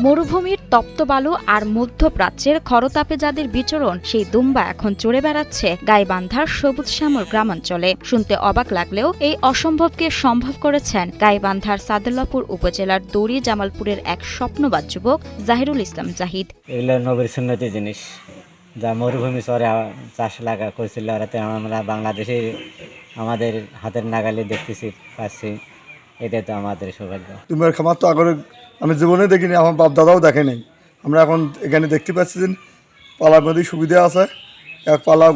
মরুভূমির তপ্ত বালু আর মধ্যপ্রাচ্যের খরতাপে যাদের বিচরণ, সেই দুম্বা এখন চড়ে বেড়াচ্ছে গাইবান্ধার সবুজ শ্যামল গ্রামাঞ্চলে। শুনতে অবাক লাগলেও এই অসম্ভবকে সম্ভব করেছেন গাইবান্ধার সাদুল্লাপুর উপজেলার দড়ি জামালপুরের এক স্বপ্নবাদ যুবক জাহিরুল ইসলাম জাহিদ। এগুলো নবীর সুন্নতি জিনিস, যা মরুভূমি চরে চাষ লাগা করেছিল, ওরাতে আমরা বাংলাদেশে আমাদের হাতের নাগালে দেখতেছি পাচ্ছি। এটা তো আমাদের সৌভাগ্য। দুম্বার খামার তো আগে আমি জীবনে দেখিনি, আমার বাপ দাদাও দেখে নাই। আমরা এখন এখানে দেখতে পাচ্ছি যে পালার মধ্যে সুবিধা আছে, এক পালা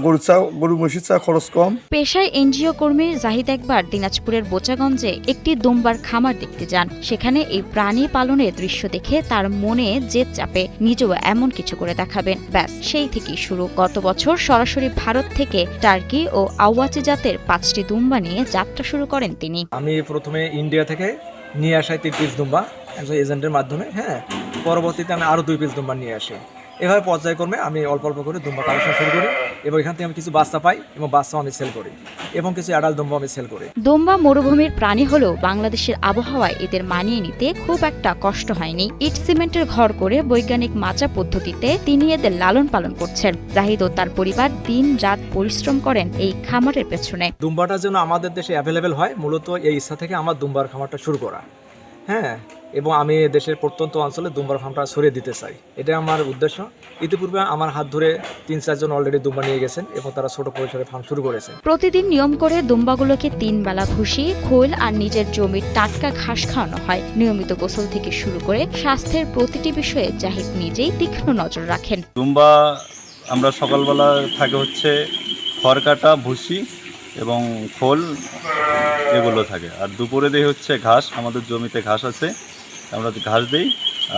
গরু মহিষের চা খরচ কম। পেশায় এনজিও কর্মী জাহিদ একবার দিনাজপুরের বোচাগঞ্জে একটি দুম্বার খামার দেখতে যান। সেখানে এই প্রাণী পালনের দৃশ্য দেখে তার মনে জেদ চাপে নিজেও এমন কিছু করে দেখাবেন। ব্যাস সেই থেকেই শুরু। গত বছর সরাসরি ভারত থেকে টার্কি ও আওয়াচি জাতের 5টি দুম্বা নিয়ে যাত্রা শুরু করেন তিনি। আমি প্রথমে ইন্ডিয়া থেকে নিয়ে আসা 3 পিস দুম্বা একজন এজেন্টের মাধ্যমে, পরবর্তীতে আমি আরও 2 পিস দুম্বা নিয়ে আসি। এভাবে পর্যায়ক্রমে আমি অল্প অল্প করে দুম্বা কালেকশন শুরু করি এবং এখান থেকে আমি কিছু বাচ্চা পাই এবং বাচ্চাও আমি সেল করি এবং কিছু অ্যাডাল্ট দুম্বা আমি সেল করি। দুম্বা মরুভূমির প্রাণী হলেও বাংলাদেশের আবহাওয়ায় এদের মানিয়ে নিতে খুব একটা কষ্ট হয়নি। ইট সিমেন্টের ঘর করে বৈজ্ঞানিক মাচা পদ্ধতিতে তিনি এদের লালন পালন করছেন। জাহিদ ও তার পরিবার দিন রাত পরিশ্রম করেন এই খামারের পেছনে। দুম্বাটা যেন আমাদের দেশে অ্যাভেলেবেল হয়, মূলত এই ইচ্ছা থেকে আমার দুম্বার খামারটা শুরু করা। এবং আমি দেশের প্রত্যন্ত অঞ্চলে দুম্বার ফার্মটা ছড়িয়ে দিতে চাই, এটা আমার উদ্দেশ্য। ইতিপূর্বে আমার হাত ধরে 3-4 জন অলরেডি দুম্বা নিয়ে গেছেন এবং তারা ছোট পরিসরে ফার্ম শুরু করেছে। প্রতিদিন নিয়ম করে দুম্বাগুলোকে 3 বেলা ভুসি, খোল আর নিজের জমির টাটকা ঘাস খাওয়ানো হয়। নিয়মিত গোসল থেকে শুরু করে স্বাস্থ্যের প্রতিটি বিষয়ে জাহিদ নিজেই তীক্ষ্ণ নজর রাখেন। দুম্বা আমরা সকালবেলা থাকে হচ্ছে খড় কাটা, ভুসি এবং খোল, এগুলো থাকে। আর দুপুরে দেই হচ্ছে ঘাস, আমাদের জমিতে ঘাস আছে, আমরা ঘাস দিই।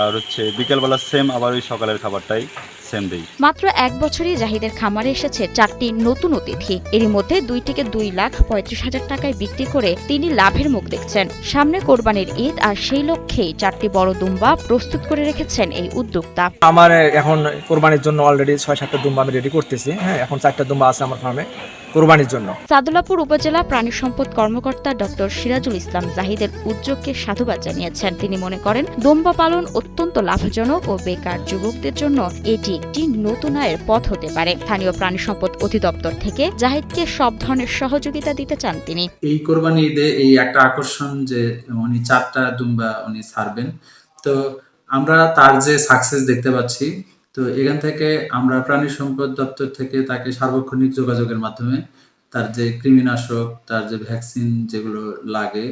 আর হচ্ছে বিকেলবেলা সেম আবার ওই সকালের খাবারটাই সেম দিই। মাত্র 1 বছরই জাহিদের খামারে এসেছে 4টি নতুন অতিথি। এরই মধ্যে 2টিকে 2,35,000 টাকায় বিক্রি করে তিনি লাভের মুখ দেখছেন। সামনে কোরবানির ঈদ, আর সেই লক্ষ্যেই 4টি বড় দুম্বা প্রস্তুত করে রেখেছেন এই উদ্যোক্তা। আমার এখন কোরবানির জন্য অলরেডি 6-7টা দুম্বা আমি রেডি করতেছি। এখন 4টা দুম্বা আছে আমার ফার্মে কোরবানির জন্য। সাদুল্লাপুর উপজেলা প্রাণী সম্পদ কর্মকর্তা ডক্টর সিরাজুল ইসলাম জাহিদের উদ্যোগকে সাধুবাদ জানিয়েছেন। তিনি মনে করেন দুম্বা পালন অত্যন্ত লাভজনক ও বেকার যুবকদের জন্য এটি একটি নতুন আয়ের পথ হতে পারে। স্থানীয় প্রাণী সম্পদ অধিদপ্তর থেকে জাহিদকে সব ধরনের সহযোগিতা দিতে চান তিনি। এই কোরবানি ঈদে এই একটা আকর্ষণ যে উনি 4টা দুম্বা উনি ছাড়বেন, তো আমরা তার যে সাকসেস দেখতে পাচ্ছি, তো এখান থেকে আমরা প্রাণী সম্পদ দপ্তর থেকে তাকে সার্বক্ষণিক যোগাযোগের মাধ্যমে তার যে কৃমিনাশক, তার যে ভ্যাকসিন যেগুলো লাগে,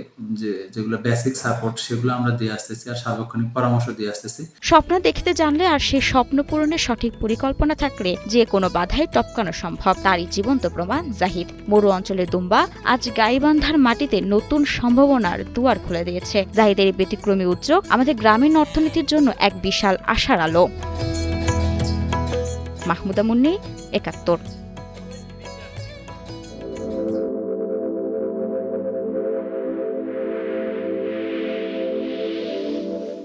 যেগুলো বেসিক সাপোর্ট, সেগুলো আমরা দিয়ে আসতেছি আর সার্বক্ষণিক পরামর্শ দিয়ে আসতেছি। স্বপ্ন দেখতে জানলে আর সেই স্বপ্ন পূরণের সঠিক পরিকল্পনা থাকলে যে কোনো বাধাই টপকানো সম্ভব, তারই জীবন্ত প্রমাণ জাহিদ। মরু অঞ্চলের দুম্বা আজ গাইবান্ধার মাটিতে নতুন সম্ভাবনার দুয়ার খুলে দিয়েছে। জাহিদের এই ব্যতিক্রমী উদ্যোগ আমাদের গ্রামীণ অর্থনীতির জন্য এক বিশাল আশার আলো। মাহমুদা মুন্নি, 71।